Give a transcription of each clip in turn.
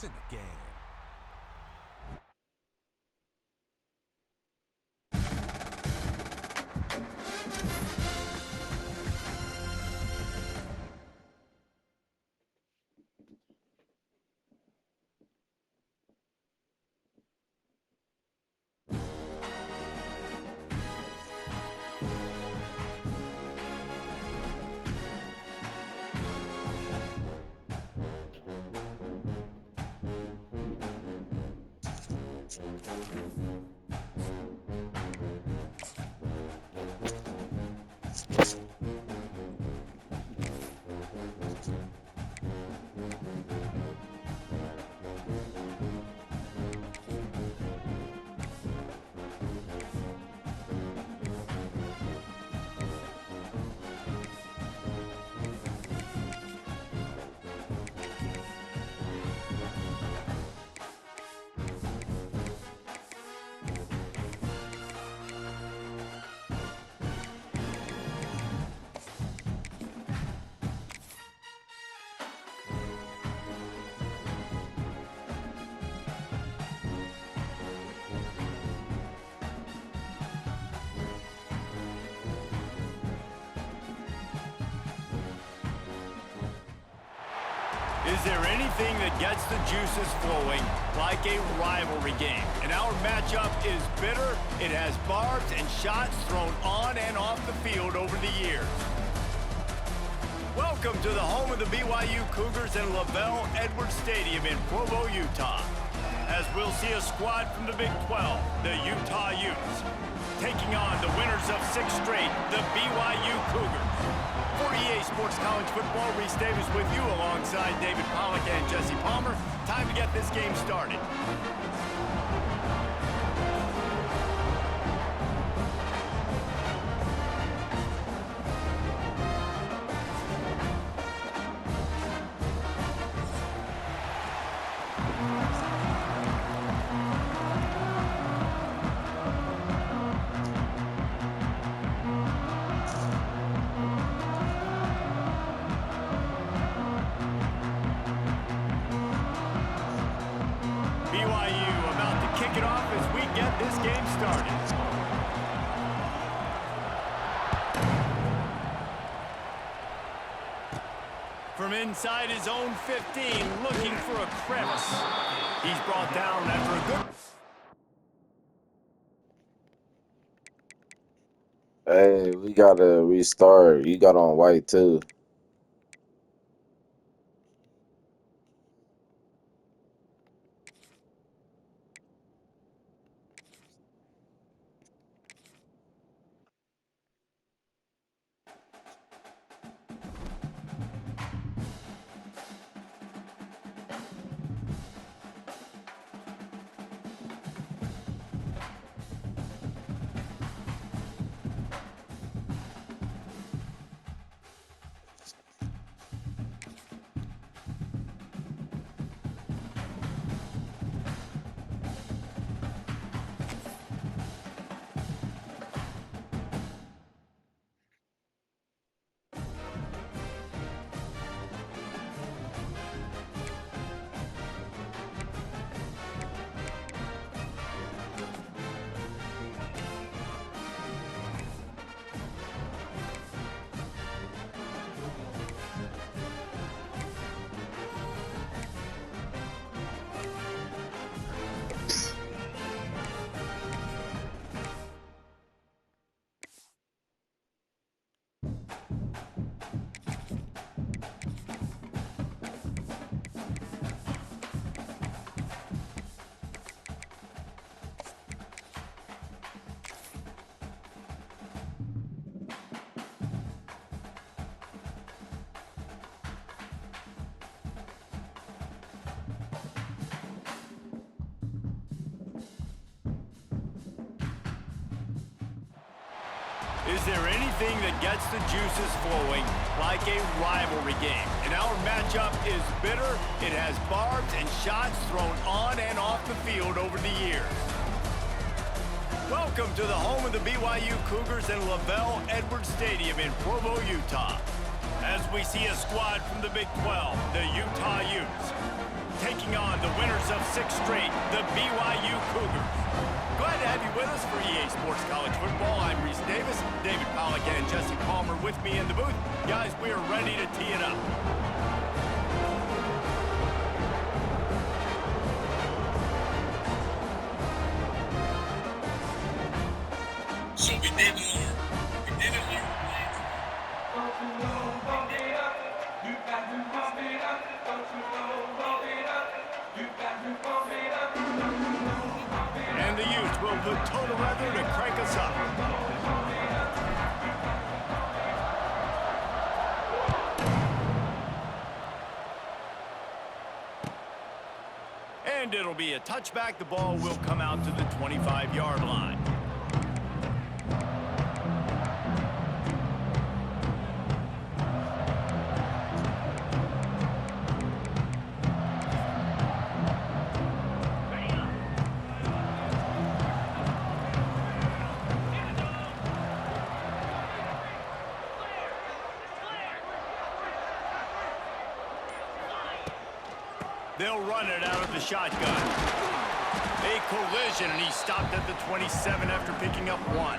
It's in the game. Is there anything that gets the juices flowing like a rivalry game? And our matchup is bitter. It has barbs and shots thrown on and off the field over the years. Welcome to the home of the BYU Cougars in LaVell Edwards Stadium in Provo, Utah. As we'll see a squad from the Big 12, the Utah Utes, taking on the winners of 6 straight, the BYU Cougars. For EA Sports College Football, Reese Davis with you alongside David Pollack and Jesse Palmer. Time to get this game started. BYU about to kick it off as we get this game started. From inside his own 15, looking for a crevice. He's brought down after a good... Hey, we gotta restart. You got on white too. Is there anything that gets the juices flowing like a rivalry game? And our matchup is bitter. It has barbs and shots thrown on and off the field over the years. Welcome to the home of the BYU Cougars in LaVell Edwards Stadium in Provo, Utah. As we see a squad from the Big 12, the Utah Utes, taking on the winners of 6 straight, the BYU Cougars. Glad to have you with us for EA Sports College Football. I'm Reese Davis, David Pollack and Jesse Palmer with me in the booth. Guys, we are ready to tee it up. So we did it here. And the Utes will put total weather to crank us up. And it'll be a touchback. The ball will come out to the 25-yard line. They'll run it out of the shotgun. A collision, and he stopped at the 27 after picking up 1.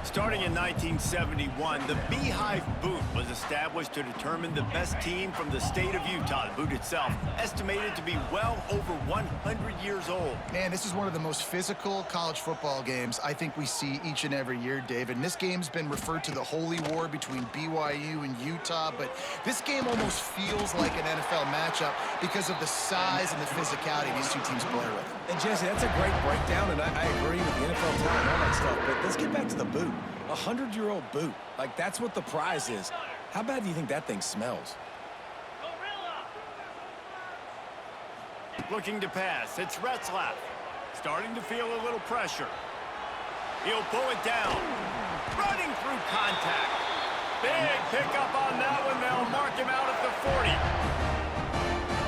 Starting in 1971, the Beehive Boot was established to determine the best team from the state of Utah. The boot itself, estimated to be well over 100 years old. Man, this is one of the most physical college football games I think we see each and every year, David. And this game's been referred to the Holy War between BYU and Utah, but this game almost feels like an NFL matchup because of the size and the physicality these two teams play with. And Jesse, that's a great breakdown, and I agree with the NFL talent and all that stuff, but let's get back to the boot. 100-year-old boot. Like, that's what the prize is. How bad do you think that thing smells? Looking to pass. It's Retzlaff. Starting to feel a little pressure. He'll pull it down. Running through contact. Big pickup on that one. They'll mark him out at the 40.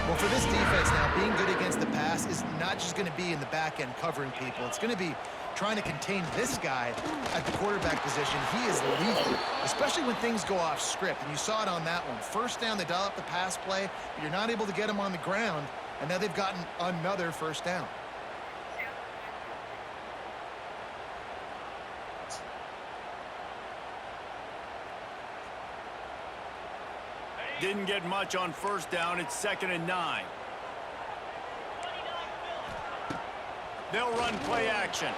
Well, for this defense now, being good against the pass is not just going to be in the back end covering people. It's going to be trying to contain this guy at the quarterback position. He is lethal, especially when things go off script. And you saw it on that one. First down, they dial up the pass play, but you're not able to get him on the ground, and now they've gotten another first down. Didn't get much on first down. It's 2nd and 9. They'll run play action.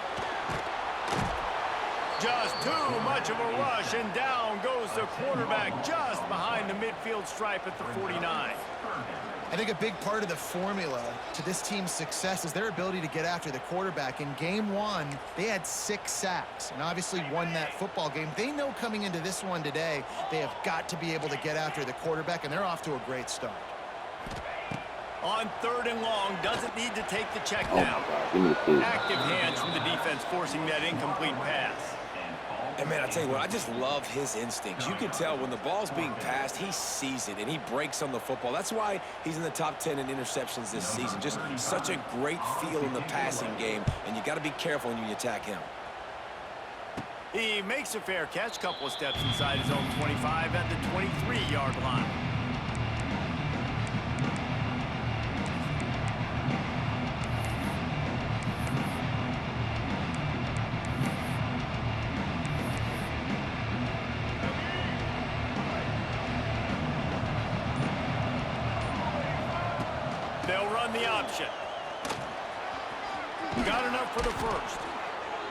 Just too much of a rush, and down goes the quarterback just behind the midfield stripe at the 49. I think a big part of the formula to this team's success is their ability to get after the quarterback. In game 1, they had 6 sacks and obviously won that football game. They know coming into this one today, they have got to be able to get after the quarterback, and they're off to a great start. On 3rd and long, doesn't need to take the check down. Active hands from the defense forcing that incomplete pass. And, man, I tell you what, I just love his instincts. You can tell when the ball's being passed, he sees it, and he breaks on the football. That's why he's in the top 10 in interceptions this season. Just such a great feel in the passing game, and you got to be careful when you attack him. He makes a fair catch, couple of steps inside his own 25 at the 23-yard line. They'll run the option. Got enough for the first.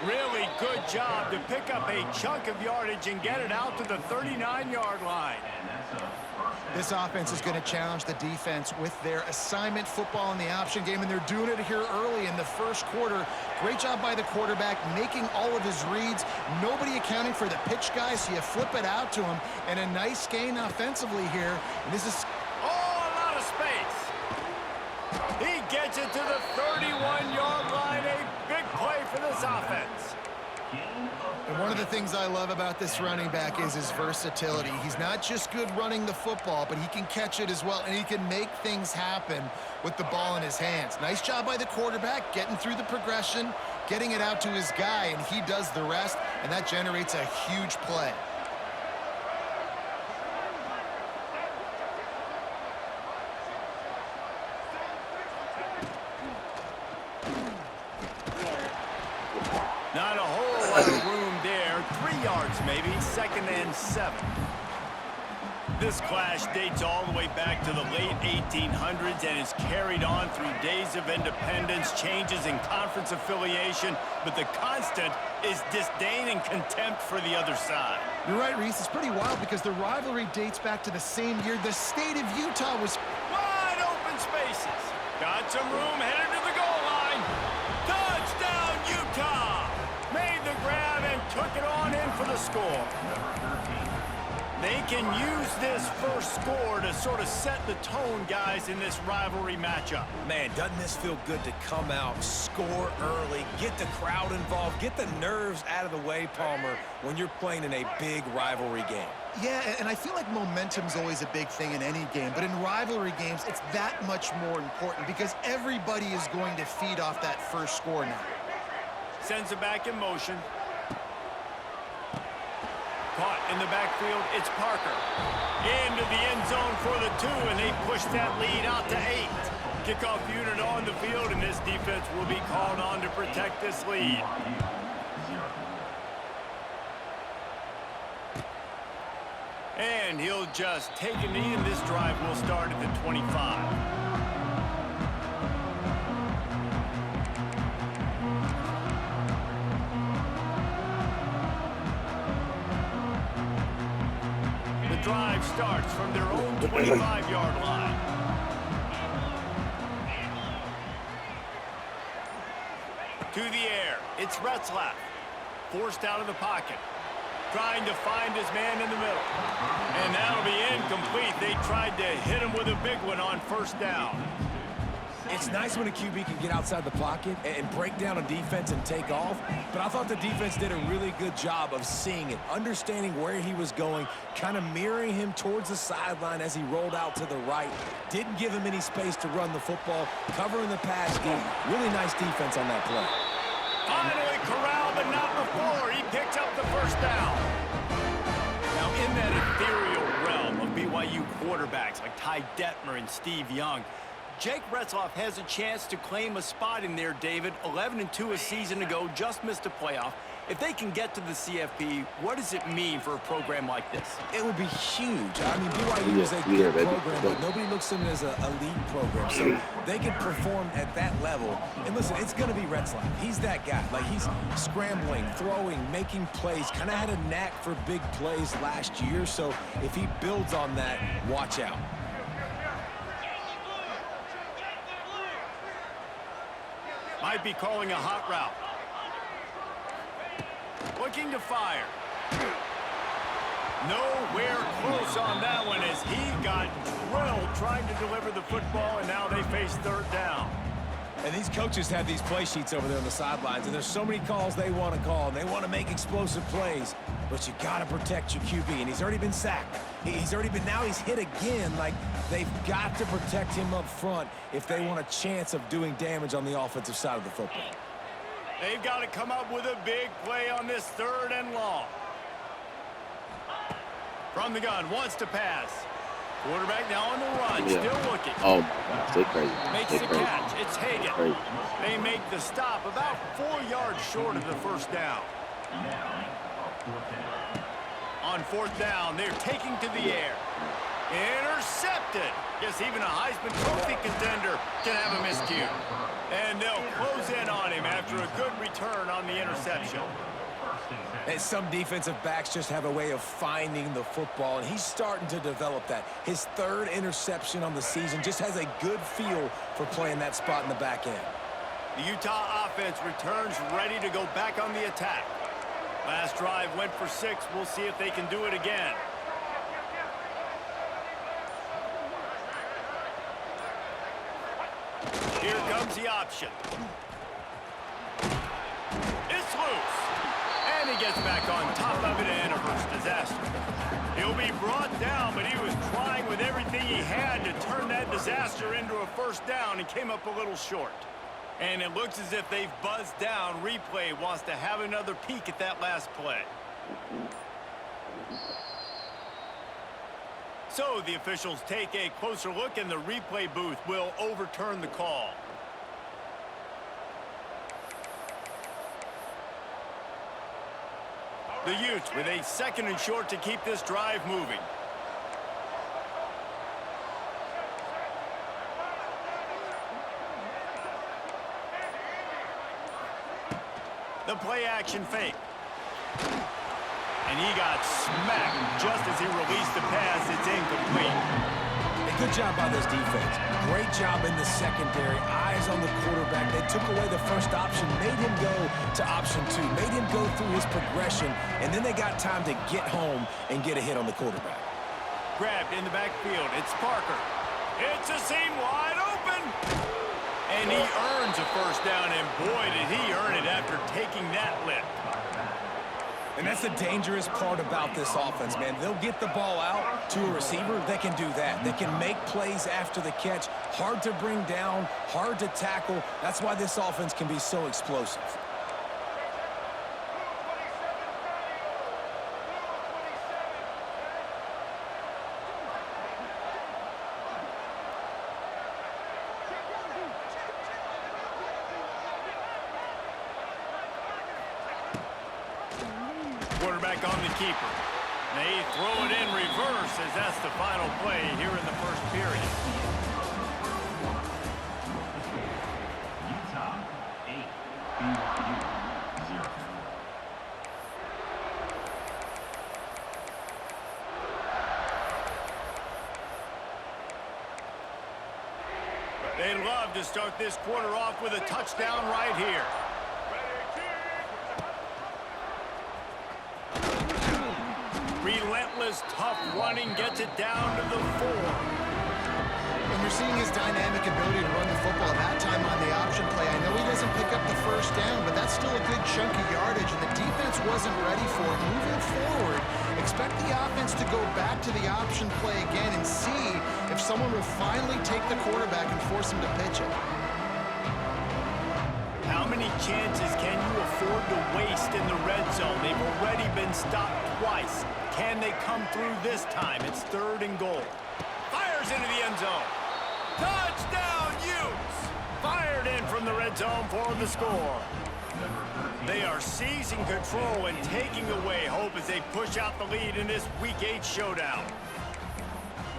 Really good job to pick up a chunk of yardage and get it out to the 39-yard line. This offense is going to challenge the defense with their assignment football in the option game, and they're doing it here early in the first quarter. Great job by the quarterback, making all of his reads. Nobody accounting for the pitch guy, so you flip it out to him, and a nice gain offensively here. And this is a lot of space. He gets it to the 31-yard line. A big play for this offense. And one of the things I love about this running back is his versatility. He's not just good running the football, but he can catch it as well, and he can make things happen with the ball in his hands. Nice job by the quarterback, getting through the progression, getting it out to his guy, and he does the rest, and that generates a huge play. maybe 2nd and 7. This clash dates all the way back to the late 1800s and is carried on through days of independence, changes in conference affiliation, but the constant is disdain and contempt for the other side. You're right, Reese. It's pretty wild because the rivalry dates back to the same year the state of Utah was... Wide open spaces. Got some room, headed to the goal line. Touchdown, Utah! Made the grab and took it on in for the score. They can use this first score to sort of set the tone, guys, in this rivalry matchup. Man, doesn't this feel good to come out, score early, get the crowd involved, get the nerves out of the way, Palmer, when you're playing in a big rivalry game? Yeah, and I feel like momentum's always a big thing in any game, but in rivalry games, it's that much more important because everybody is going to feed off that first score now. Sends it back in motion. Caught in the backfield, it's Parker. Into the end zone for the 2, and they push that lead out to 8. Kickoff unit on the field, and this defense will be called on to protect this lead. And he'll just take a knee, and this drive will start at the 25. Drive starts from their own 25-yard line. To the air, it's Retzlaff. Forced out of the pocket. Trying to find his man in the middle. And that'll be incomplete. They tried to hit him with a big one on first down. It's nice when a QB can get outside the pocket and break down a defense and take off, but I thought the defense did a really good job of seeing it, understanding where he was going, kind of mirroring him towards the sideline as he rolled out to the right. Didn't give him any space to run the football, covering the pass deep. Really nice defense on that play. Finally corralled, but not before. He picks up the first down. Now, in that ethereal realm of BYU quarterbacks like Ty Detmer and Steve Young, Jake Retzlaff has a chance to claim a spot in there, David. 11-2 a season ago, just missed a playoff. If they can get to the CFP, what does it mean for a program like this? It would be huge. I mean, BYU is a good program, but nobody looks at them as an elite program. So they could perform at that level. And listen, it's going to be Retzlaff. He's that guy. Like, he's scrambling, throwing, making plays. Kind of had a knack for big plays last year. So if he builds on that, watch out. Might be calling a hot route. Looking to fire. Nowhere close on that one as he got drilled trying to deliver the football, and now they face third down. And these coaches have these play sheets over there on the sidelines, and there's so many calls they want to call, and they want to make explosive plays. But you got to protect your QB, and he's already been sacked. Now he's hit again. Like, they've got to protect him up front if they want a chance of doing damage on the offensive side of the football. They've got to come up with a big play on this 3rd and long. From the gun, wants to pass. Quarterback now on the run, still looking. Oh, my gosh, they crazy. Makes the catch. It's Hagan. They make the stop about 4 yards short of the first down. On 4th down, they're taking to the air. Intercepted. Guess even a Heisman Trophy contender can have a miscue. And they'll close in on him after a good return on the interception. And some defensive backs just have a way of finding the football, and he's starting to develop that. His 3rd interception on the season, just has a good feel for playing that spot in the back end. The Utah offense returns ready to go back on the attack. Last drive went for 6. We'll see if they can do it again. Here comes the option. It's loose. And he gets back on top of it and a first disaster. He'll be brought down, but he was trying with everything he had to turn that disaster into a first down and came up a little short. And it looks as if they've buzzed down. Replay wants to have another peek at that last play. So the officials take a closer look, and the replay booth will overturn the call. The Utes with a 2nd and short to keep this drive moving. The play action fake. And he got smacked just as he released the pass. It's incomplete. A good job by this defense. Great job in the secondary. Eyes on the quarterback. They took away the first option, made him go to option 2, made him go through his progression, and then they got time to get home and get a hit on the quarterback. Grabbed in the backfield. It's Parker. It's a seam wide open. And he earns a first down, and boy, did he earn it after taking that lift. And that's the dangerous part about this offense, man. They'll get the ball out to a receiver. They can do that. They can make plays after the catch. Hard to bring down, hard to tackle. That's why this offense can be so explosive. Quarterback on the keeper. They throw it in reverse as that's the final play here in the first period. Utah 8, BYU 0. They love to start this quarter off with a touchdown right here. Relentless, tough running gets it down to the 4. And you're seeing his dynamic ability to run the football that time on the option play. I know he doesn't pick up the first down, but that's still a good chunk of yardage, and the defense wasn't ready for it. Moving forward, expect the offense to go back to the option play again and see if someone will finally take the quarterback and force him to pitch it. How many chances can you afford to waste in the red zone? They've already been stopped twice. Can they come through this time? It's 3rd and goal. Fires into the end zone. Touchdown, Utes! Fired in from the red zone for the score. They are seizing control and taking away hope as they push out the lead in this Week 8 showdown.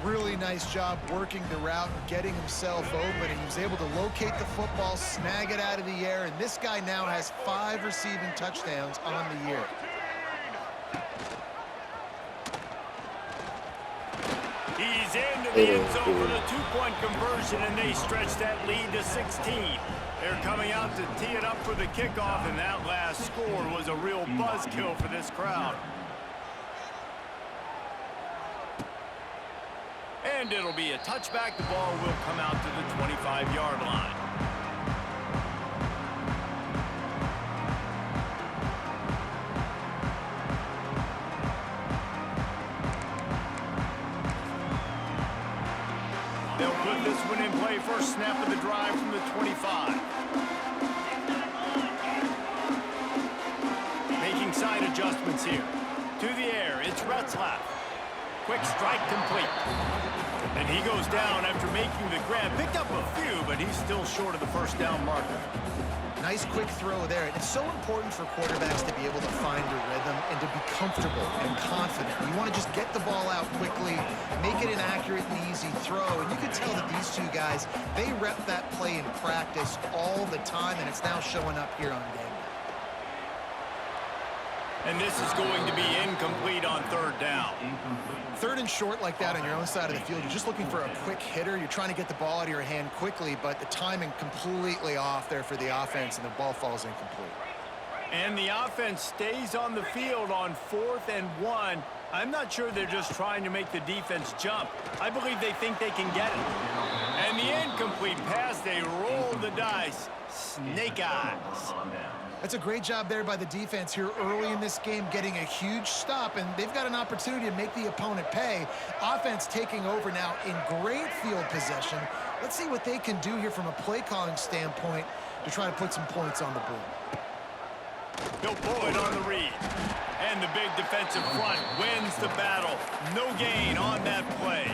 Really nice job working the route and getting himself open, and he was able to locate the football, snag it out of the air, and this guy now has 5 receiving touchdowns on the year. He's into the end zone for the 2-point conversion, and they stretch that lead to 16. They're coming out to tee it up for the kickoff, and that last score was a real buzzkill for this crowd. And it'll be a touchback. The ball will come out to the 25-yard line. They'll put this one in play. First snap of the drive from the 25. Making side adjustments here. To the air, it's Retzlaff. Quick strike complete. And he goes down after making the grab. Picked up a few, but he's still short of the first down marker. Nice quick throw there. And it's so important for quarterbacks to be able to find a rhythm and to be comfortable and confident. You want to just get the ball out quickly, make it an accurate and easy throw. And you can tell that these two guys, they rep that play in practice all the time, and it's now showing up here on game. And this is going to be incomplete on 3rd down. 3rd and short like that on your own side of the field, you're just looking for a quick hitter. You're trying to get the ball out of your hand quickly, but the timing completely off there for the offense, and the ball falls incomplete. And the offense stays on the field on 4th and 1. I'm not sure they're just trying to make the defense jump. I believe they think they can get it. And the incomplete pass, they roll the dice. Snake eyes. That's a great job there by the defense here early in this game, getting a huge stop, and they've got an opportunity to make the opponent pay. Offense taking over now in great field possession. Let's see what they can do here from a play calling standpoint to try to put some points on the board. He'll pull it on the read. And the big defensive front wins the battle. No gain on that play.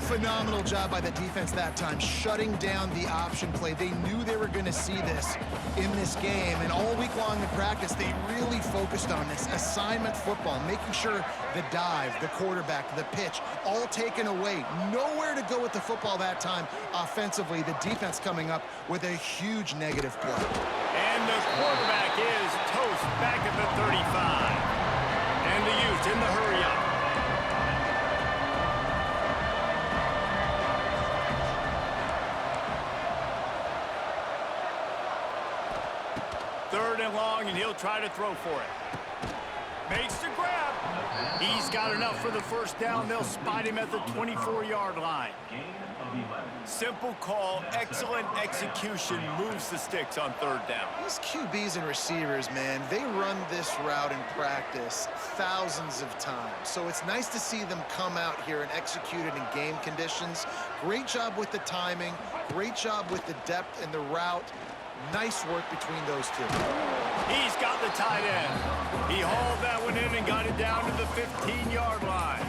Phenomenal job by the defense that time, shutting down the option play. They knew they were going to see this in this game, and all week long in practice, they really focused on this assignment football, making sure the dive, the quarterback, the pitch, all taken away. Nowhere to go with the football that time offensively. The defense coming up with a huge negative play. And the quarterback is toast back at the 35. And the Utes in the hurry-up. Third and long, and he'll try to throw for it. Makes the grab. He's got enough for the first down. They'll spot him at the 24-yard line. Simple call, excellent execution, moves the sticks on third down. These QBs and receivers, man, they run this route in practice thousands of times. So it's nice to see them come out here and execute it in game conditions. Great job with the timing, great job with the depth and the route. Nice work between those two. He's got the tight end. He hauled that one in and got it down to the 15-yard line.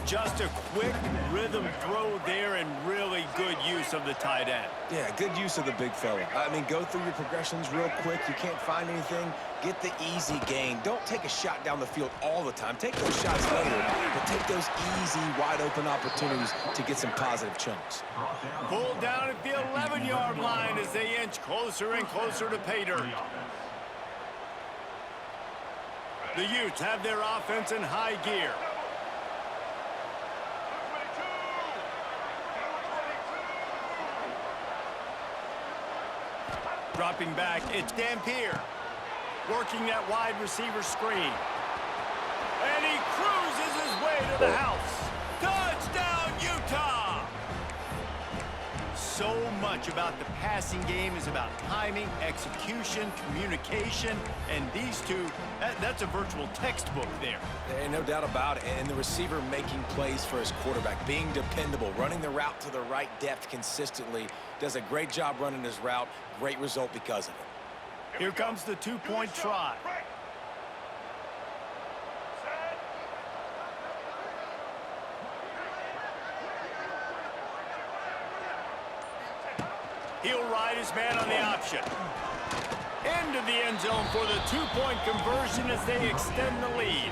Just a quick rhythm throw there and really good use of the tight end. Yeah, good use of the big fella. I mean, go through your progressions real quick. You can't find anything. Get the easy gain. Don't take a shot down the field all the time. Take those shots later, but take those easy, wide-open opportunities to get some positive chunks. Pulled down at the 11-yard line as they inch closer and closer to pay dirt. The Utes have their offense in high gear. Dropping back, it's Dampier. Working that wide receiver screen. And he cruises his way to the house. Touchdown, Utah! So much about the passing game is about timing, execution, communication, and these two, that's a virtual textbook there. Ain't no doubt about it. And the receiver making plays for his quarterback, being dependable, running the route to the right depth consistently. Does a great job running his route. Great result because of it. Here comes the two-point try. He'll ride his man on the option. Into the end zone for the two-point conversion as they extend the lead.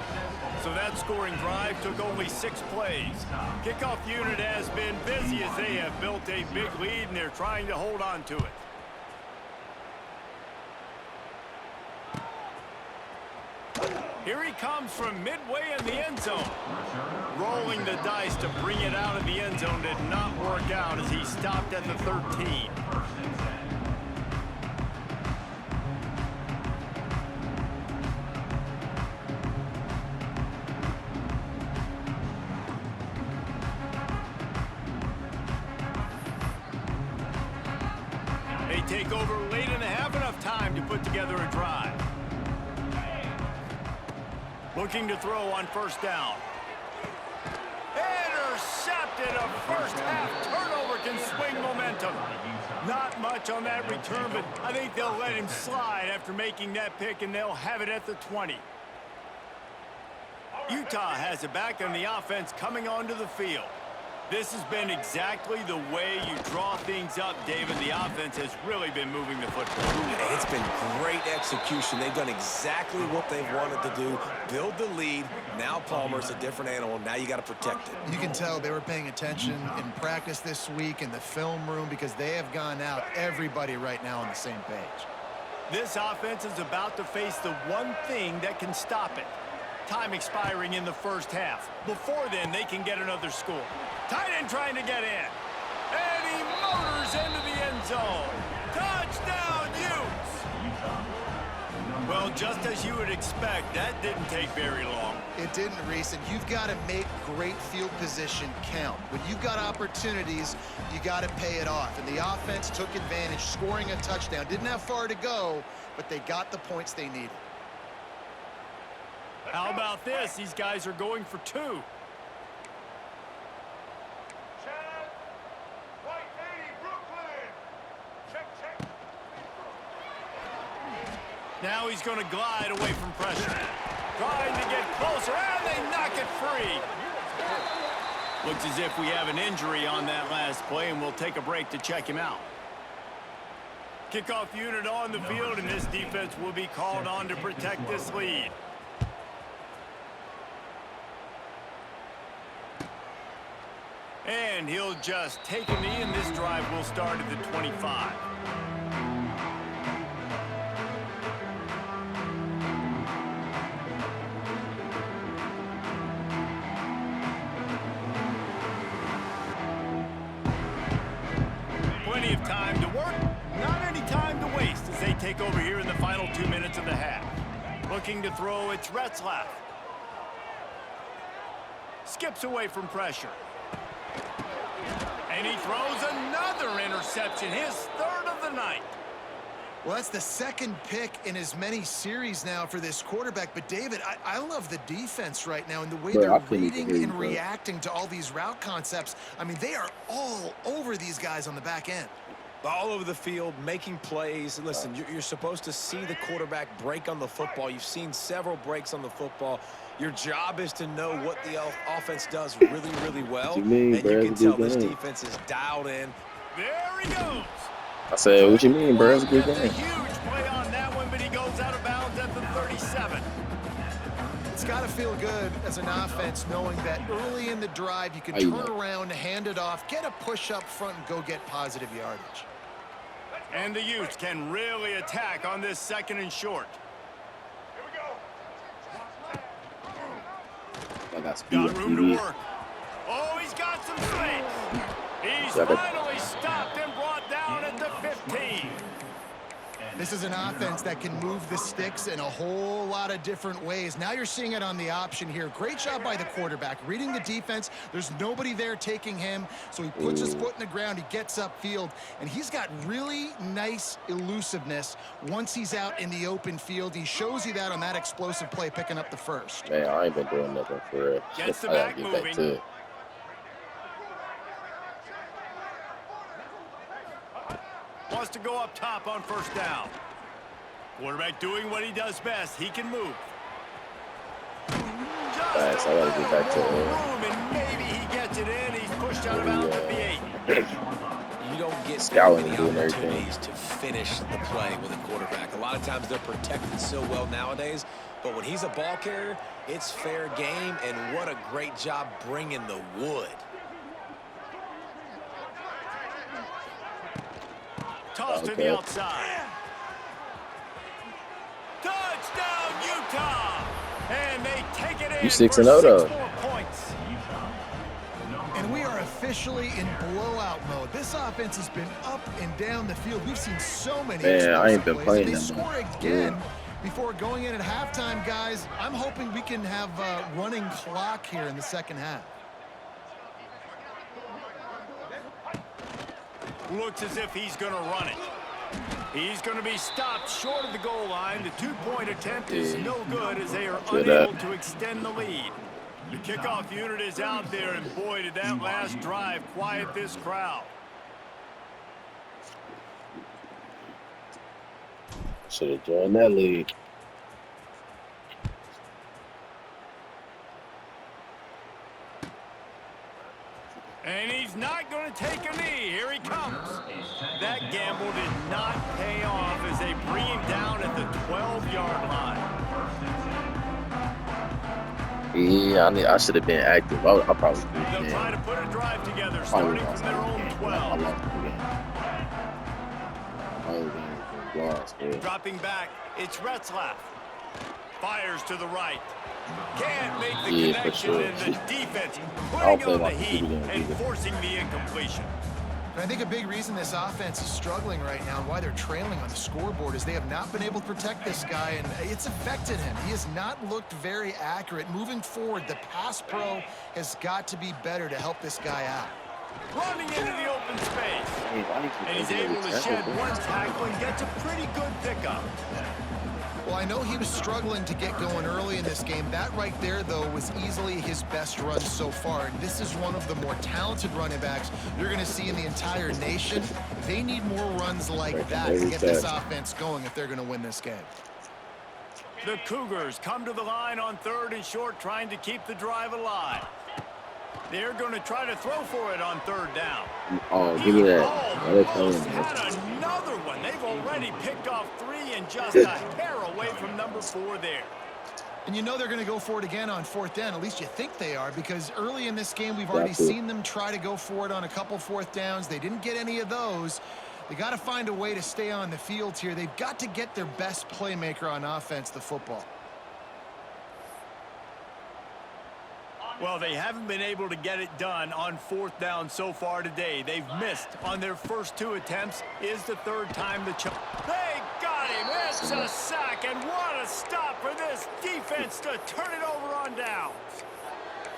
So that scoring drive took only 6 plays. Kickoff unit has been busy as they have built a big lead and they're trying to hold on to it. Here he comes from midway in the end zone. Rolling the dice to bring it out of the end zone did not work out as he stopped at the 13. They take over late and have enough time to put together a drive. Looking to throw on first down. Intercepted. A first half turnover can swing momentum. Not much on that return, but I think they'll let him slide after making that pick, and they'll have it at the 20. Utah has it back on the offense coming onto the field. This has been exactly the way you draw things up, David. The offense has really been moving the football. It's been great execution. They've done exactly what they've wanted to do. Build the lead. Now Palmer's a different animal. Now you got to protect it. You can tell they were paying attention in practice this week in the film room because they have gone out, everybody right now on the same page. This offense is about to face the one thing that can stop it. Time expiring in the first half. Before then, they can get another score. Tight end trying to get in. And he motors into the end zone. Touchdown, Utes! Well, just as you would expect, that didn't take very long. It didn't, Reese, and you've got to make great field position count. When you've got opportunities, you got to pay it off. And the offense took advantage, scoring a touchdown. Didn't have far to go, but they got the points they needed. How about this? These guys are going for 2. Now he's going to glide away from pressure. Trying to get closer, and they knock it free. Looks as if we have an injury on that last play, and we'll take a break to check him out. Kickoff unit on the field, and this defense will be called on to protect this lead. And he'll just take a knee, and this drive will start at the 25. Plenty of time to work, not any time to waste as they take over here in the final 2 minutes of the half. Looking to throw, it's Retzlaff. Skips away from pressure. And he throws another interception, his third of the night. Well, that's the second pick in as many series now for this quarterback. But, David, I love the defense right now and the way they're reading and reacting to all these route concepts. I mean, they are all over these guys on the back end. All over the field, making plays. Listen, you're supposed to see the quarterback break on the football. You've seen several breaks on the football. Your job is to know what the offense does really, really well. What you mean, and bro? you can tell this defense is dialed in. There he goes. I said, what you mean, bro? It's a good Gets a game. huge play on that one, but he goes out of bounds at the 37. It's got to feel good as an offense knowing that early in the drive you can turn around, hand it off, get a push up front, and go get positive yardage. And the Utes can really attack on this 2nd and short. Got room to work. Oh, he's got some space. He's finally stopped and brought down at the 15. This is an offense that can move the sticks in a whole lot of different ways. Now you're seeing it on the option here. Great job by the quarterback. Reading the defense, there's nobody there taking him, so he puts his foot in the ground, he gets upfield, and he's got really nice elusiveness once he's out in the open field. He shows you that on that explosive play, picking up the first. Man, I ain't been doing nothing for real. Gets the I gotta back get moving. back to it. Wants to go up top on 1st down. Quarterback doing what he does best. He can move. Thanks, I gotta get back to it. Room, and maybe he gets it in. He's pushed out of bounds at the 8. You don't get Scouting many and doing opportunities to finish the play with a quarterback. A lot of times they're protected so well nowadays, but when he's a ball carrier, it's fair game, and what a great job bringing the wood. Toss to the outside. Touchdown, Utah! And they take it in You for 6-0 though. 6 more points. And we are officially in blowout mode. This offense has been up and down the field. We've seen so many I ain't been plays. playing They that score much. again before going in at halftime, guys. I'm hoping we can have a running clock here in the 2nd half. Looks as if he's going to run it. He's going to be stopped short of the goal line. The 2-point attempt is no good as they are unable to extend the lead. The kickoff unit is out there, and boy, did that last drive quiet this crowd. Should have joined that league. And he's not going to take a knee. Here he comes. That gamble did not pay off as they bring him down at the 12-yard line. Yeah, I should have been active. I probably could have They'll been. try to put a drive together, starting from their own 12. Dropping back, it's Retzlaff. Fires to the right. Can't make the connection, and the defense putting on the heat and forcing the incompletion. And I think a big reason this offense is struggling right now and why they're trailing on the scoreboard is they have not been able to protect this guy, and it's affected him. He has not looked very accurate. Moving forward, the pass pro has got to be better to help this guy out. Running into the open space. And he's able to shed one tackle and gets a pretty good pickup. Well, I know he was struggling to get going early in this game. That right there, though, was easily his best run so far. And this is one of the more talented running backs you're going to see in the entire nation. They need more runs like that to get this offense going if they're going to win this game. The Cougars come to the line on 3rd and short, trying to keep the drive alive. They're going to try to throw for it on third down. Oh, give me that. Oh, that's Almost clean. had another one. They've already picked off 3 and just a hair away from number 4 there. And you know they're going to go for it again on fourth down. At least you think they are, because early in this game, we've already seen them try to go for it on a couple fourth downs. They didn't get any of those. They got to find a way to stay on the field here. They've got to get their best playmaker on offense, the football. Well, they haven't been able to get it done on fourth down so far today. They've missed on their first 2 attempts. Is the third time the They got him. It's a sack, and what a stop for this defense to turn it over on downs.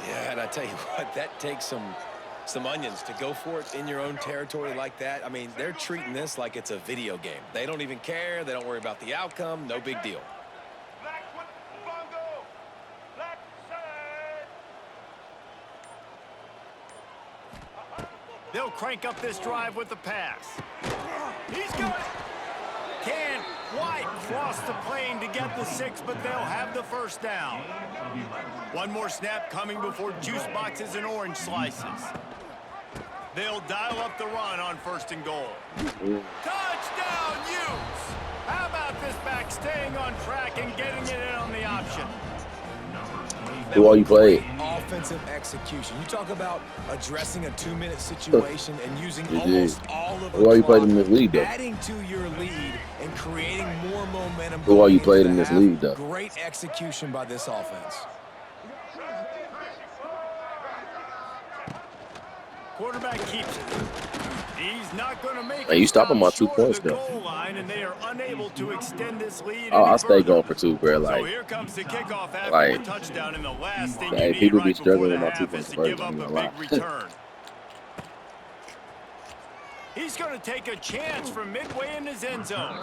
Yeah, and I tell you what, that takes some onions to go for it in your own territory like that. I mean, they're treating this like it's a video game. They don't even care. They don't worry about the outcome. No big deal. They'll crank up this drive with the pass. He's going. Can't quite cross the plane to get the 6, but they'll have the first down. One more snap coming before juice boxes and orange slices. They'll dial up the run on 1st and goal. Touchdown, Utes! How about this back staying on track and getting it in on the option? Who all you played? Offensive execution. You talk about addressing a 2-minute situation and using almost all of the Who all you played clock, in this league, though? adding to your lead and creating more momentum. Who all you going played into in the this half. league, though? Great execution by this offense. Quarterback keeps it. He's not going to make Hey, you stop him on 2 short points, of the though. goal line, and they are unable to extend this lead. Oh, I any stay further. going for 2, bro. So Like, here comes the kickoff after like, a touchdown, and the last thing hey, you need people be right struggling before the with my half is to 2-point give up conversion, a I'm not big gonna lie. return. He's going to take a chance from midway in his end zone.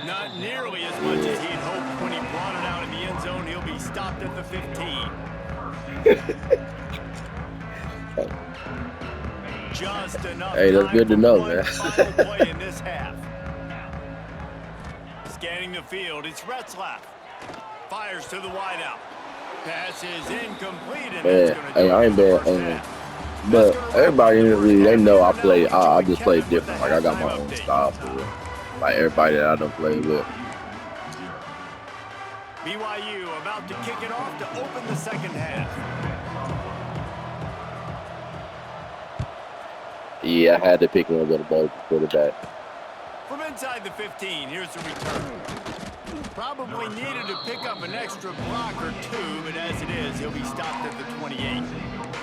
Not nearly as much as he'd hoped when he brought it out in the end zone. He'll be stopped at the 15. Just enough Hey, that's time good to for know, one man. final play in this half. Scanning the field, it's Retzlaff. Fires to the wideout. Pass is incomplete, and that's man, going to hey, do I it ain't for the bad. first half. But everybody in the league, they know I play. I just play different. Like, I got my own style for real. Like everybody that I don't play with. BYU about to kick it off to open the second half. Yeah, I had to pick one with a ball quarterback. From inside the 15, here's the return. Probably needed to pick up an extra block or 2, but as it is, he'll be stopped at the 28.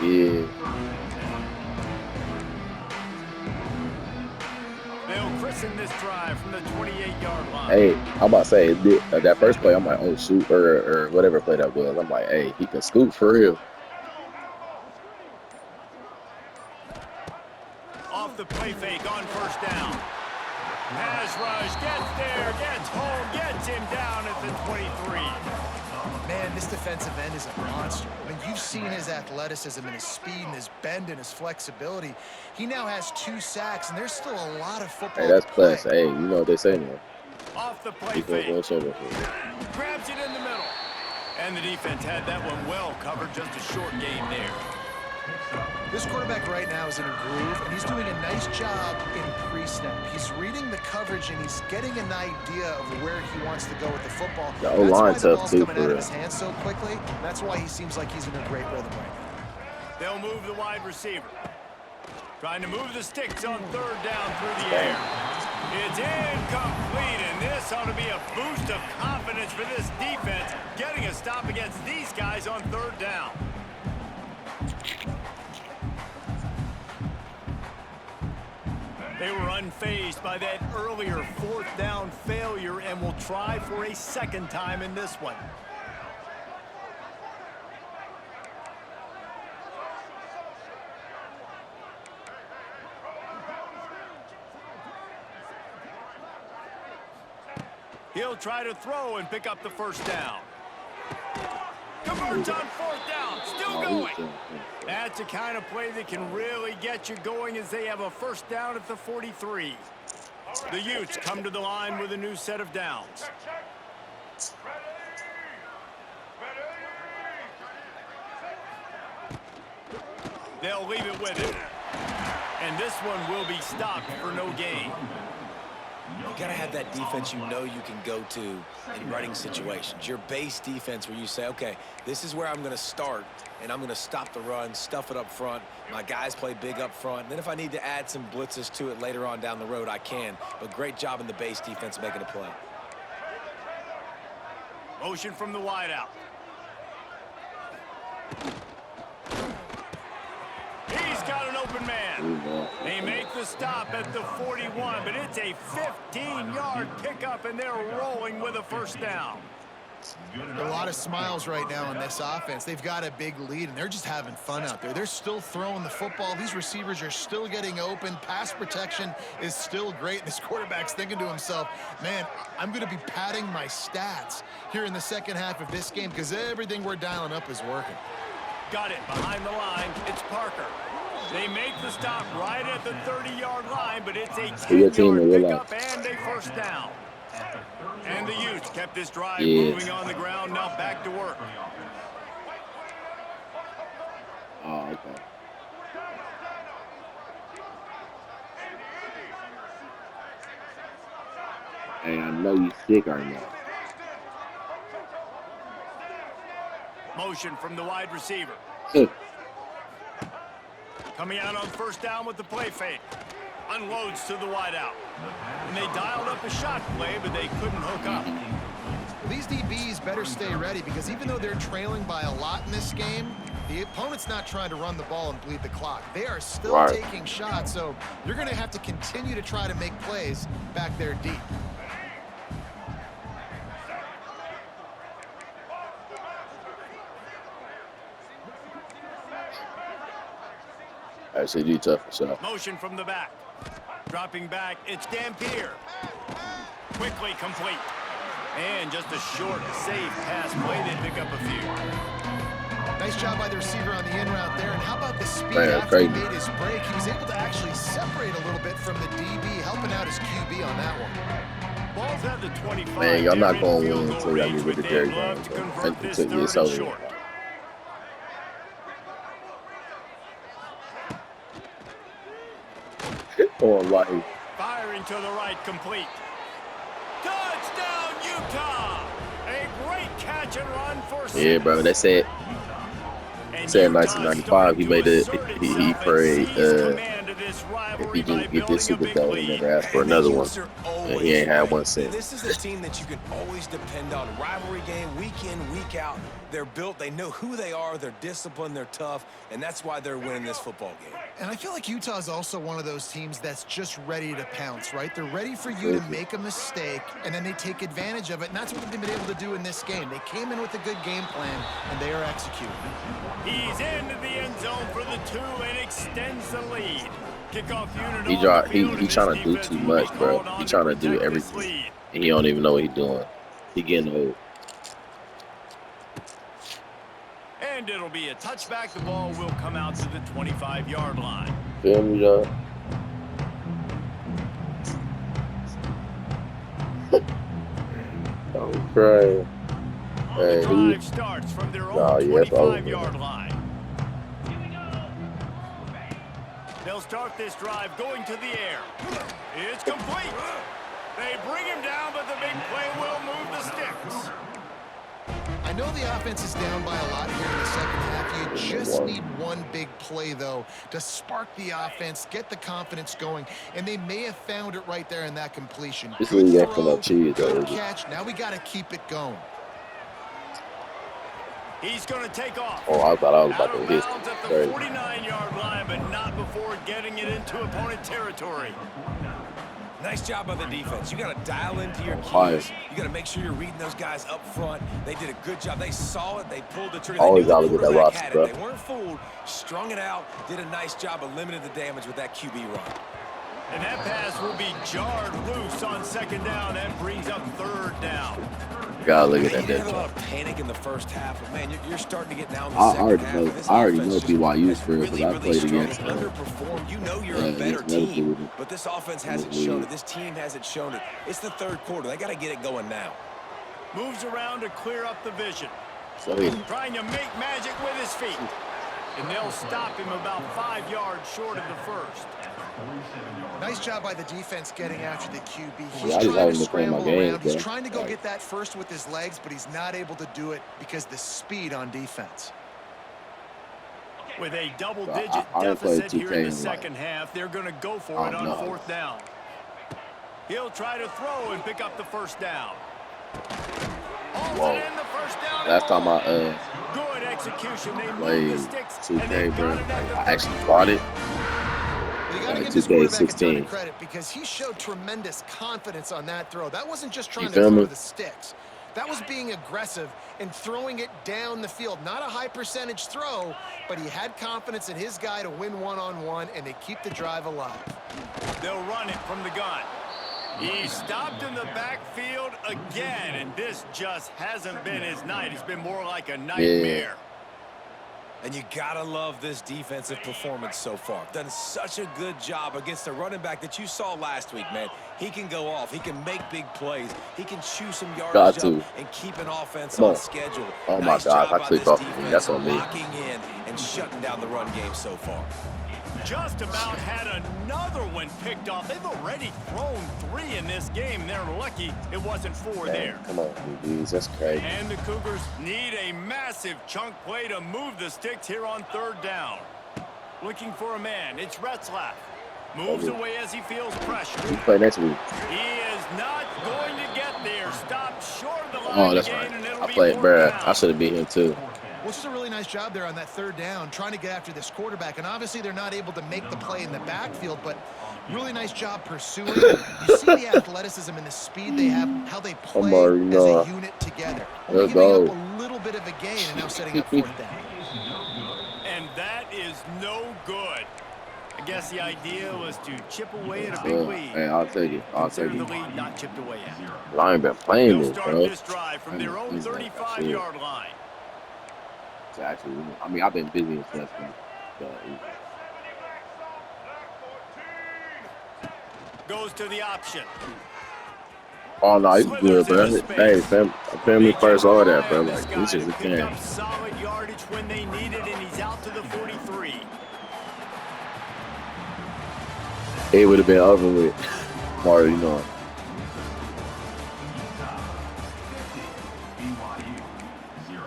Yeah. They'll christen this drive from the 28-yard line. Hey, I'm about to say that first play. I'm like, oh shoot, or whatever play that was. I'm like, hey, he can scoop for real. Off the play fake on first down. Pass rush, gets there, gets home, gets him down at the 23. Man, this defensive end is a monster. I mean, you've seen his athleticism and his speed and his bend and his flexibility. He now has 2 sacks, and there's still a lot of football Hey, that's to play. plus. Hey, you know what they say now. Off the play He fake. goes over. Grabs it in the middle. And the defense had that one well covered. Just a short game there. This quarterback right now is in a groove, and he's doing a nice job in pre-snap. He's reading the coverage, and he's getting an idea of where he wants to go with the football. The O-line That's why the tough ball's too, coming for out of real. his hands so quickly. That's why he seems like he's in a great rhythm right now. They'll move the wide receiver. Trying to move the sticks on third down through the air. It's incomplete, and this ought to be a boost of confidence for this defense, getting a stop against these guys on third down. They were unfazed by that earlier fourth down failure and will try for a second time in this one. He'll try to throw and pick up the first down. Converts on fourth down, still going. That's the kind of play that can really get you going as they have a first down at the 43. The Utes come to the line with a new set of downs. They'll leave it with him. And this one will be stopped for no gain. You got to have that defense you know you can go to in running situations. Your base defense where you say, okay, this is where I'm going to start, and I'm going to stop the run, stuff it up front. My guys play big up front. And then if I need to add some blitzes to it later on down the road, I can. But great job in the base defense making a play. Motion from the wideout. He's got an open man. They make the stop at the 41, but it's a 15-yard pickup, and they're rolling with a first down. A lot of smiles right now in this offense. They've got a big lead, and they're just having fun out there. They're still throwing the football. These receivers are still getting open. Pass protection is still great. This quarterback's thinking to himself, man, I'm going to be padding my stats here in the second half of this game because everything we're dialing up is working. Got it behind the line. It's Parker. They make the stop right at the 30-yard line, but it's a 10-yard pickup and a first down. And the Utes kept this drive moving on the ground. Now back to work. Oh, okay. Hey, I know you sick right now. Motion from the wide receiver. Coming out on first down with the play fake. Unloads to the wideout. And they dialed up a shot play, but they couldn't hook up. These DBs better stay ready because even though they're trailing by a lot in this game, the opponent's not trying to run the ball and bleed the clock. They are still taking shots, so you're going to have to continue to try to make plays back there deep. I said you tough yourself. Motion from the back. Dropping back, it's Dampier. Quickly complete. And just a short, safe pass play. They pick up a few. Nice job by the receiver on the in route there. And how about the speed after he made his break? He was able to actually separate a little bit from the DB, helping out his QB on that one. Ball's at the 25. Man, y'all not going to win until y'all get with the Jerry Jones. Thank you to this over. Or like firing to the right, complete. Touchdown, Utah! A great catch and run for 6. Yeah, bro, that's it. Said 1995, he made it. He prayed if he didn't get this Super Bowl, he never asked for another one, and he ain't had one since. This is a team that you can always depend on. Rivalry game, week in, week out. They're built. They know who they are. They're disciplined. They're tough, and that's why they're winning this football game. And I feel like Utah is also one of those teams that's just ready to pounce, right? They're ready for you to make a mistake, and then they take advantage of it, and that's what they've been able to do in this game. They came in with a good game plan, and they are executing. He's into the end zone for the 2 and extends the lead. Kickoff unit He trying to do too much, bro. He trying to do everything, and he don't even know what he's doing. He getting old. And it'll be a touchback. The ball will come out to the 25-yard line. Feel me, John? I'm crying. The drive starts from their own 25-yard line. They'll start this drive going to the air. It's complete. They bring him down, but the big play will move the sticks. I know the offense is down by a lot here in the second half. You just need one big play, though, to spark the offense, get the confidence going, and they may have found it right there in that completion. This is good catch. Now we got to keep it going. He's going to take off. Oh, I thought I was about to hit. At the 49-yard line, but not before getting it into opponent territory. Nice job by the defense. You got to dial into your keys. You got to make sure you're reading those guys up front. They did a good job. They saw it. They pulled the trigger. Always got to get that roster, bro. They weren't fooled. Strung it out. Did a nice job of limiting the damage with that QB run. And that pass will be jarred loose on second down. That brings up third down. Gotta look at that. Had a lot of panic in the first half, but man, you're starting to get now in the second half. I already know BYU's for it, because I played against them. Underperformed. You know you're a better team, but this offense hasn't shown it. This team hasn't shown it. It's the third quarter. They got to get it going now. Moves around to clear up the vision. So trying to make magic with his feet. And they'll stop him about 5 yards short of the first. Nice job by the defense getting after the QB. He's Yeah, I just trying haven't to been playing my scramble games, around. He's bro. trying to go get that first with his legs, but he's not able to do it because the speed on defense. With a double-digit I didn't play deficit here in the 2K, second half, they're going to go for Oh, it on no. 4th down. He'll try to throw and pick up the first down. Whoa. In the first down. Last time I Good execution. They played moved the sticks, 2K, and bro, they got it at like, the I actually bought it. You got to Like give this quarterback a ton 2K16. of credit because he showed tremendous confidence on that throw. That wasn't just trying to feel throw me? the sticks. That was being aggressive and throwing it down the field. Not a high percentage throw, but he had confidence in his guy to win one-on-one, and they keep the drive alive. They'll run it from the gun. He stopped in the backfield again, and this just hasn't been his night. It's been more like a nightmare. And you gotta love this defensive performance so far. Done such a good job against a running back that you saw last week, man. He can go off. He can make big plays. He can chew some yardage up and keep an offense on schedule. Oh my Nice gosh, job I by clicked this off of me. defense That's on me. locking in and shutting down the run game so far. Just about had another one picked off. They've already thrown 3 in this game. They're lucky it wasn't 4 there. Come on, DBs. That's crazy. And the Cougars need a massive chunk play to move the sticks here on 3rd down. Looking for a man. It's Retzlaff. Moves away as he feels pressure. We play next week. He is not going to get there. Stopped short of the line. Oh, that's again, right. and it'll I be played, 4th bruh. down. I should have beat him too. Well, it's just a really nice job there on that 3rd down, trying to get after this quarterback. And obviously they're not able to make the play in the backfield, but really nice job pursuing. You see the athleticism and the speed they have, how they play as a unit together. Only Let's giving go. up a little bit of a gain and now setting up 4th down. And that is no good. I guess the idea was to chip away at a big lead. Hey, I'll take it. I'll take Consider it. the lead not chipped away at. I ain't been playing They'll this, start bro. this drive from their own He's like, 35-yard line. It's actually, I mean, I've been busy and stuff, but Goes to the option. oh no, he's good, bro. Hey, family first, all that, bro. Like, this is a Picked game. up solid yardage when they need it, and he's out to the 43. It would have been over with. Mario, you know. BYU 0.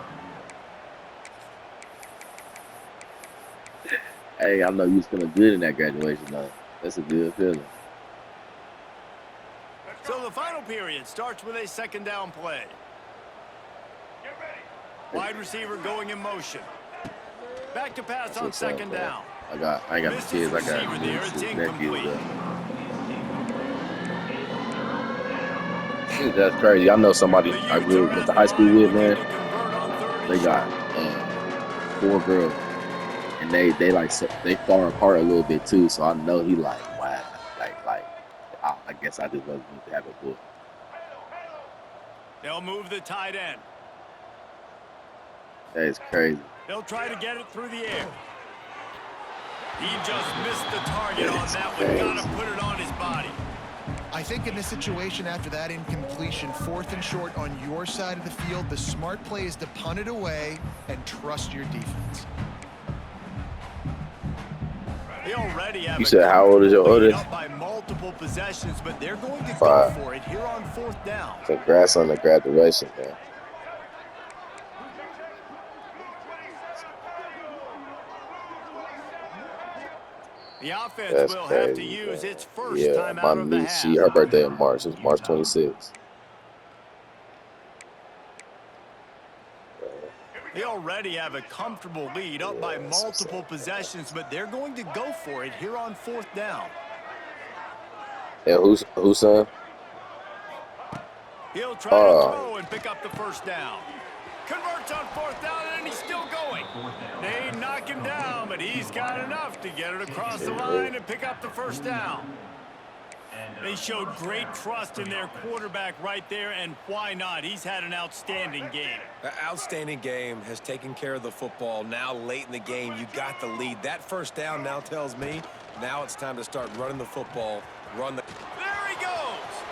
Hey, I know you was feeling good in that graduation, though. That's a good feeling. So the final period starts with a 2nd down play. Wide receiver going in motion. Back to pass on What's up, 2nd bro? down. I ain't got my kids. I got Receiver there, it's nieces, incomplete. nephews. Shit, that's crazy. I know somebody I grew up with the high school with, man. They got 4 girls, and they far apart a little bit too. So I know he like, wow, like I guess I just wasn't need to have a book. They'll move the tight end. That is crazy. They'll try to get it through the air. He just missed the target on that one. Got to put it on his body. I think in this situation, after that incompletion, 4th and short on your side of the field, the smart play is to punt it away and trust your defense. They already have You said how old is your oldest? up by multiple possessions, but they're going to 5. go for it here on 4th down. Congrats on the graduation, man. The offense That's will have to crazy, use man. its first Yeah, time my out of the niece, half. her birthday in March. It's March 26th. They already have a comfortable lead up by multiple possessions, but they're going to go for it here on 4th down. And who's son? He'll try to throw and pick up the first down. Converts on 4th down, and he's still going. They knock him down, but he's got enough to get it across the line and pick up the first down. They showed great trust in their quarterback right there, and why not? He's had an outstanding game. An outstanding game, has taken care of the football. Now late in the game, you got the lead. That first down now tells me now it's time to start running the football. Run the... There he goes.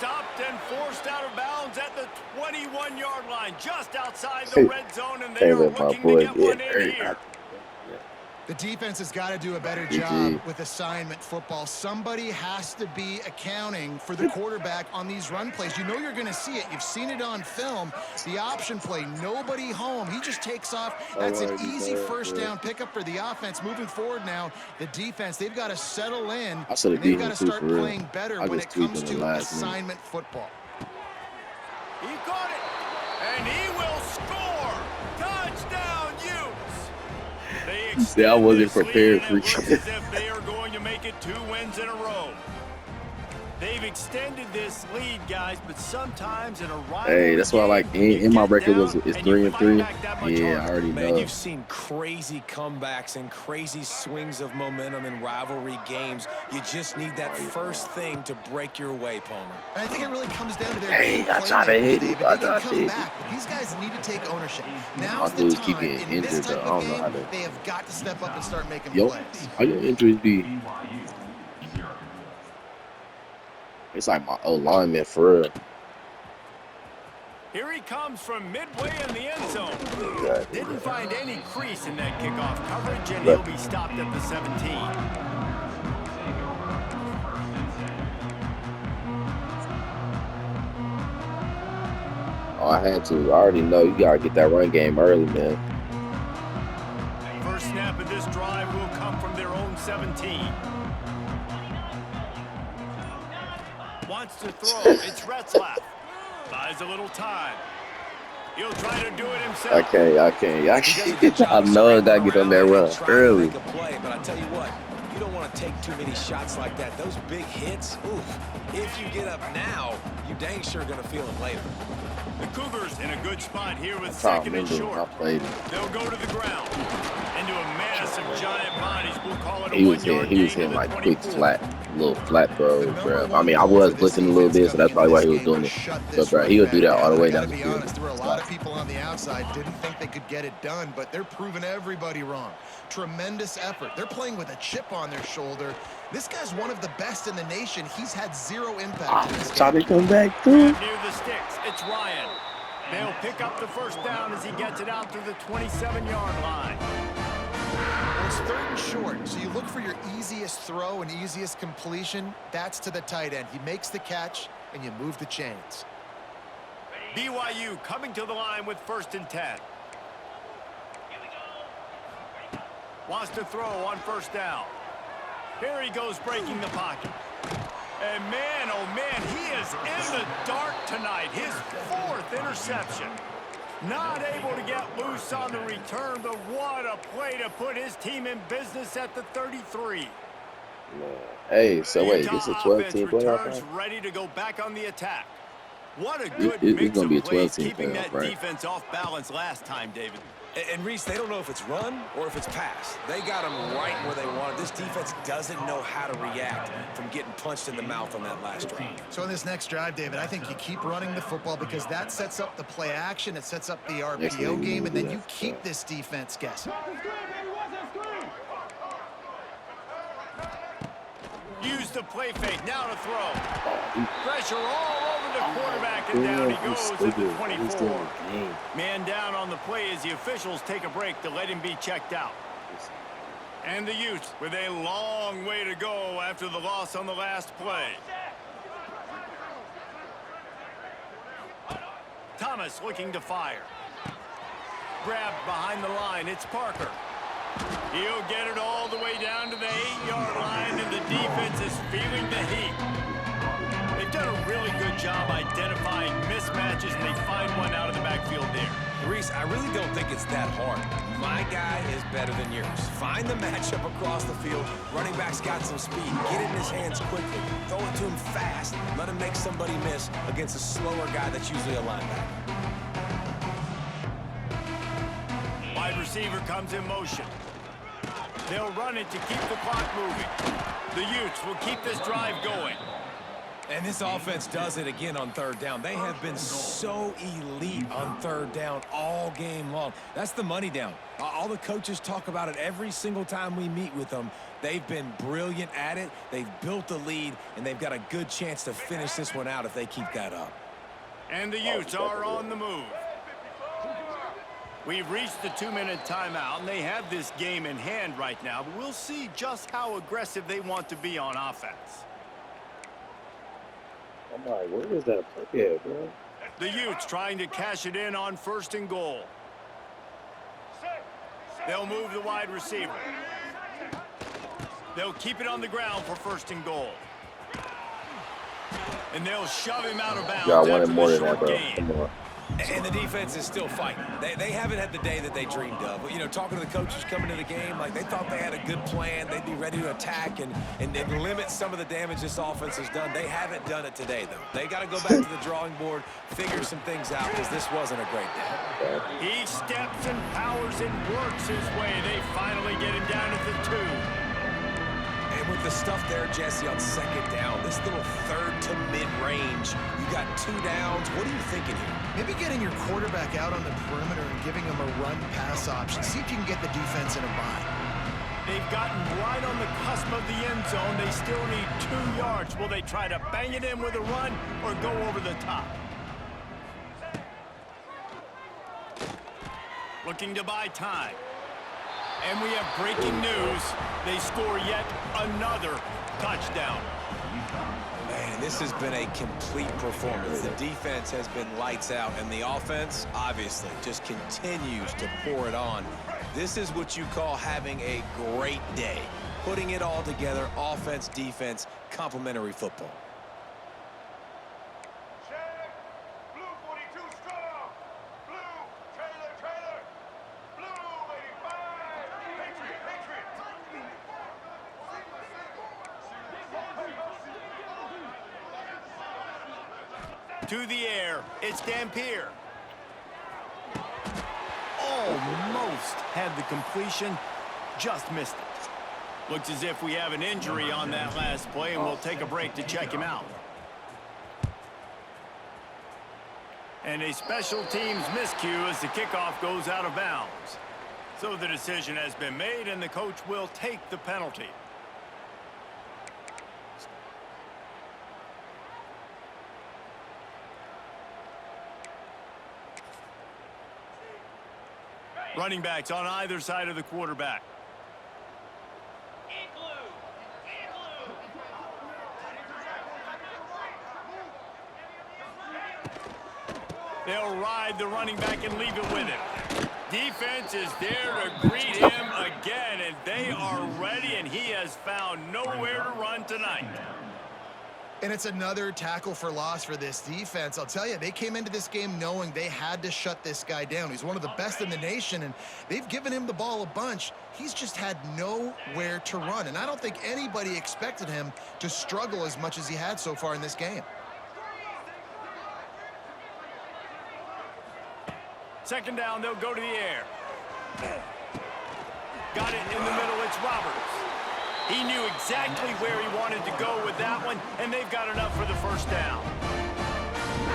stopped and forced out of bounds at the 21-yard line, just outside the red zone, and they are Can't let my looking to boy get one get in hurt. here. The defense has got to do a better GG. job with assignment football. Somebody has to be accounting for the quarterback on these run plays. You know you're going to see it. You've seen it on film. The option play, nobody home. He just takes off. That's an easy first down pickup for the offense. Moving forward now, the defense, they've got to settle in. I should have And they've beat got him to too, start for real. playing better I when just it comes tweaked in to the last minute. assignment football. He caught it, and he will score. Touchdown, Utes. They See, I wasn't extend this prepared lead, for and it looks you. as if they are going to make it 2 wins in a row. They've extended this lead, guys, but sometimes in a rivalry Hey, that's why I like game, you in my get record down was it's and you 3 and fight 3. back that much Yeah, I harder. already Man, know. you've seen crazy comebacks and crazy swings of momentum in rivalry games. You just need that first thing to break your way, Palmer. And I think it really comes down to their Hey, key I tried to playmakers, hit David. him. I They can tried to come hit back, but these guys need to take ownership. My Now's the dudes time keep getting in this injured, type though. I of don't know how game. to. They have got to step up and start making Yo, plays. how your injuries be? BYU 0. It's like my old lineman for real. Here he comes from midway in the end zone. Exactly. Didn't find any crease in that kickoff coverage, and Look. he'll be stopped at the 17. Oh, I had to. I already know you gotta get that run game early, man. First snap of this drive will come from their own 17. Wants to throw. It's Retzlaff. Buys a little time. He'll try to do it himself. I can't. I know I gotta get on that run early. Make a play, but I tell you what, you don't want to take too many shots like that. Those big hits, oof. If you get up now, you dang sure gonna feel them later. The Cougars in a good spot here with Tom second and Mendel, I short. played him. They'll go to the ground. Into a mass of giant bodies. We'll call it a He was 1-yard hitting gain to like the quick 24. little flat throws, bro. I mean, I was blitzing a little bit, so that's probably why he was doing it. But bro, he would do that all the way down the be field. honest, there were a lot of people on the outside didn't think they could get it done, but they're proving everybody wrong. Tremendous effort. They're playing with a chip on their shoulder. This guy's one of the best in the nation. He's had zero impact in this game. Try to come back too. Near the sticks, it's Ryan. They'll pick up the first down as he gets it out to the 27-yard line. Well, it's 3rd and short, so you look for your easiest throw and easiest completion. That's to the tight end. He makes the catch, and you move the chains. BYU coming to the line with 1st and 10. Wants to throw on 1st down. Here he goes breaking the pocket. And man, oh man, he is in the dark tonight. His 4th interception. Not able to get loose on the return, but what a play to put his team in business at the 33. Hey, so wait, this is a Utah 12-team offense playoff returns game? ready to go back on the attack. What a good It's mix gonna of be a plays 12-team keeping playoff, that right? defense off balance last time, David. And Reese, they don't know if it's run or if it's pass. They got them right where they want it. This defense doesn't know how to react from getting punched in the mouth on that last drive. So in this next drive, David, I think you keep running the football because that sets up the play action, it sets up the Next thing RPO you game, know, and then do you that. keep this defense guessing. Use the play fake, now to throw. Pressure all over the quarterback, and down he goes at the 24. Man down on the play as the officials take a break to let him be checked out. And the Utes with a long way to go after the loss on the last play. Thomas looking to fire. Grabbed behind the line, it's Parker. He'll get it all the way down to the 8-yard line, and the defense is feeling the heat. They've done a really good job identifying mismatches, and they find one out of the backfield there. Reese, I really don't think it's that hard. My guy is better than yours. Find the matchup across the field. Running back's got some speed. Get it in his hands quickly. Throw it to him fast. Let him make somebody miss against a slower guy that's usually a linebacker. Wide receiver comes in motion. They'll run it to keep the clock moving. The Utes will keep this drive going. And this offense does it again on third down. They have been so elite on third down all game long. That's the money down. All the coaches talk about it every single time we meet with them. They've been brilliant at it. They've built the lead, and they've got a good chance to finish this one out if they keep that up. And the Utes are on the move. We've reached the 2-minute timeout, and they have this game in hand right now, but we'll see just how aggressive they want to be on offense. I'm like, where is that play at, bro? The Utes trying to cash it in on 1st and goal. They'll move the wide receiver. They'll keep it on the ground for 1st and goal. And they'll shove him out of bounds. Y'all wanted after more the than that, short bro. gain. Come on. And the defense is still fighting. They haven't had the day that they dreamed of. But, you know, talking to the coaches coming to the game, like they thought they had a good plan. They'd be ready to attack and limit some of the damage this offense has done. They haven't done it today, though. They got to go back to the drawing board, figure some things out, because this wasn't a great day. He steps and powers and works his way. They finally get him down at the 2. And with the stuff there, Jesse, on 2nd down, this little 3rd to mid-range, you got 2 downs. What are you thinking here? Maybe getting your quarterback out on the perimeter and giving him a run-pass option. See if you can get the defense in a bind. They've gotten right on the cusp of the end zone. They still need 2 yards. Will they try to bang it in with a run or go over the top? Looking to buy time. And we have breaking news. They score yet another touchdown. Man, this has been a complete performance. The defense has been lights out, and the offense, obviously, just continues to pour it on. This is what you call having a great day. Putting it all together, offense, defense, complementary football. To the air, it's Dampier. Almost had the completion, just missed it. Looks as if we have an injury on that last play, and we'll take a break to check him out. And a special teams miscue as the kickoff goes out of bounds. So the decision has been made, and the coach will take the penalty. Running backs on either side of the quarterback. They'll ride the running back and leave it with him. Defense is there to greet him again, and they are ready, and he has found nowhere to run tonight. And it's another tackle for loss for this defense. I'll tell you, they came into this game knowing they had to shut this guy down. He's one of the best in the nation, and they've given him the ball a bunch. He's just had nowhere to run, and I don't think anybody expected him to struggle as much as he had so far in this game. 2nd down, they'll go to the air. Got it in the middle, it's Roberts. He knew exactly where he wanted to go with that one, and they've got enough for the 1st down.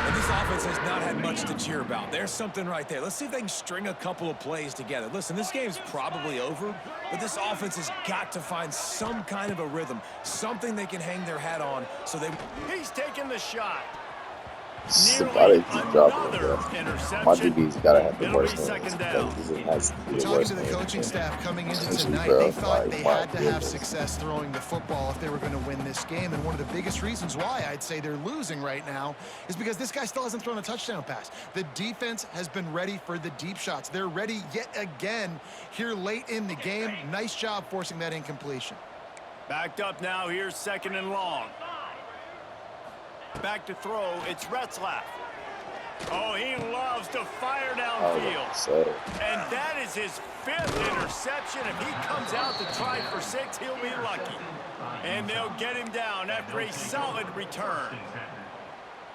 And this offense has not had much to cheer about. There's something right there. Let's see if they can string a couple of plays together. Listen, this game's probably over, but this offense has got to find some kind of a rhythm, something they can hang their hat on so they... He's taking the shot. Somebody keep dropping it, bro. Interception. My DB's gotta have the It'll be worst one. 2nd down. It has to be the Talking worst to the one. coaching staff coming into Essentially, tonight, bro, they thought like, they my had to have goodness. success throwing the football if they were going to win this game. And one of the biggest reasons why I'd say they're losing right now is because this guy still hasn't thrown a touchdown pass. The defense has been ready for the deep shots. They're ready yet again here late in the game. Nice job forcing that incompletion. Backed up now, here's 2nd and long. Back to throw, it's Retzlaff. Oh, he loves to fire downfield. And that is his 5th interception. If he comes out to try for 6, he'll be lucky. And they'll get him down after a solid return.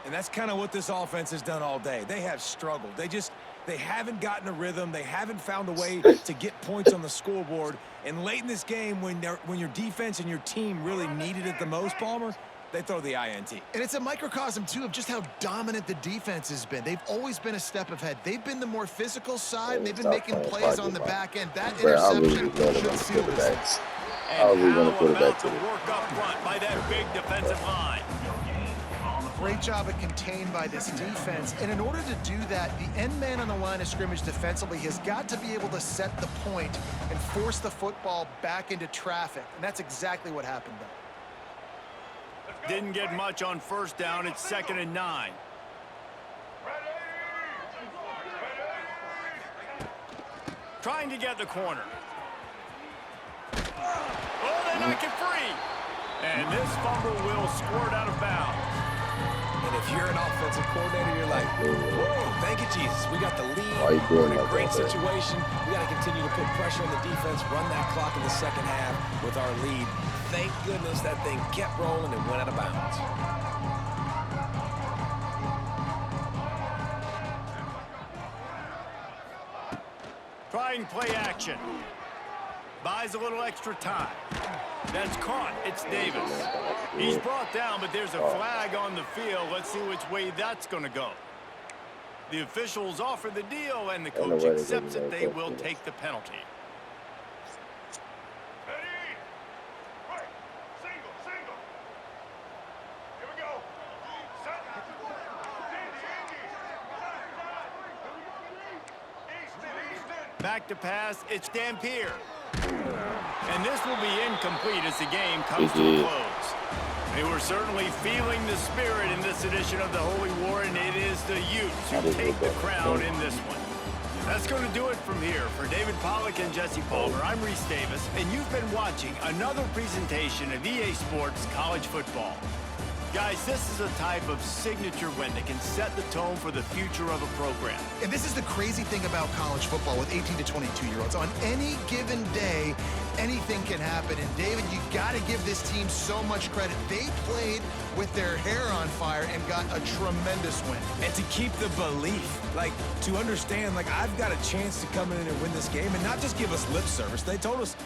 And that's kind of what this offense has done all day. They have struggled. They haven't gotten a rhythm. They haven't found a way to get points on the scoreboard. And late in this game, when your defense and your team really needed it the most, Palmer, they throw the INT. And it's a microcosm, too, of just how dominant the defense has been. They've always been a step ahead. They've been the more physical side, and they've been making plays on the back end. That Bro, I really interception was going should to seal put it this. back. I And was going to how put it about back the to the work up front by that big defensive line? Great job at contained by this defense. And in order to do that, the end man on the line of scrimmage defensively has got to be able to set the point and force the football back into traffic. And that's exactly what happened, though. Didn't get much on first down. It's 2nd and 9. Trying to get the corner. Oh, they knock it free. And this fumble will squirt out of bounds. And if you're an offensive coordinator, you're like, whoa, thank you, Jesus. We got the lead. Why you doing We're in a like great that, man? situation. We got to continue to put pressure on the defense, run that clock in the second half with our lead. Thank goodness that thing kept rolling and went out of bounds. Trying play action. Buys a little extra time. That's caught. It's Davis. He's brought down, but there's a flag on the field. Let's see which way that's going to go. The officials offer the deal, and the coach accepts it. They will take the penalty. Back to pass, it's Dampier. And this will be incomplete as the game comes to a close. They were certainly feeling the spirit in this edition of the Holy War, and it is the Utes who take the crown in this one. That's going to do it from here. For David Pollack and Jesse Palmer, I'm Reese Davis, and you've been watching another presentation of EA Sports College Football. Guys, this is a type of signature win that can set the tone for the future of a program. And this is the crazy thing about college football with 18 to 22-year-olds. On any given day, anything can happen. And David, you got to give this team so much credit. They played with their hair on fire and got a tremendous win. And to keep the belief, like to understand, like I've got a chance to come in and win this game and not just give us lip service. They told us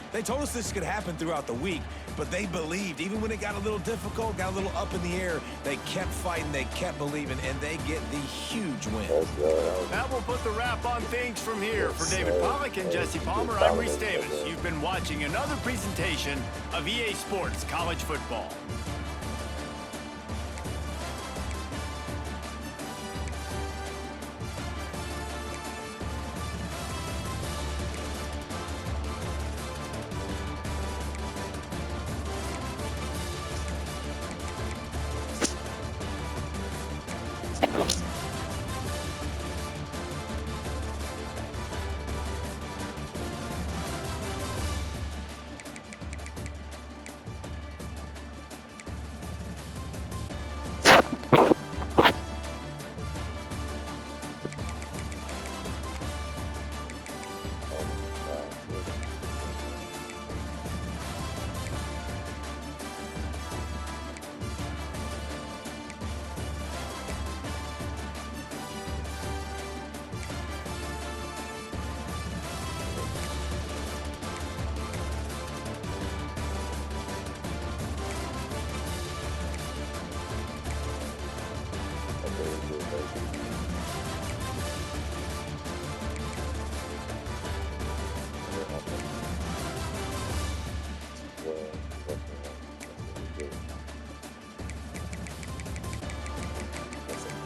this could happen throughout the week, but they believed. Even when it got a little difficult, got a little up in the air, they kept fighting, they kept believing, and they get the huge win. That will put the wrap on things from here. For David Pollack and Jesse Palmer, I'm Reese Davis. You've been watching another presentation of EA Sports College Football.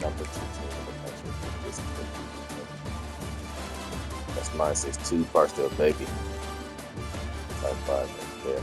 Number 2 team in the country. That's 962 Barstow, baby. Type 5 right there.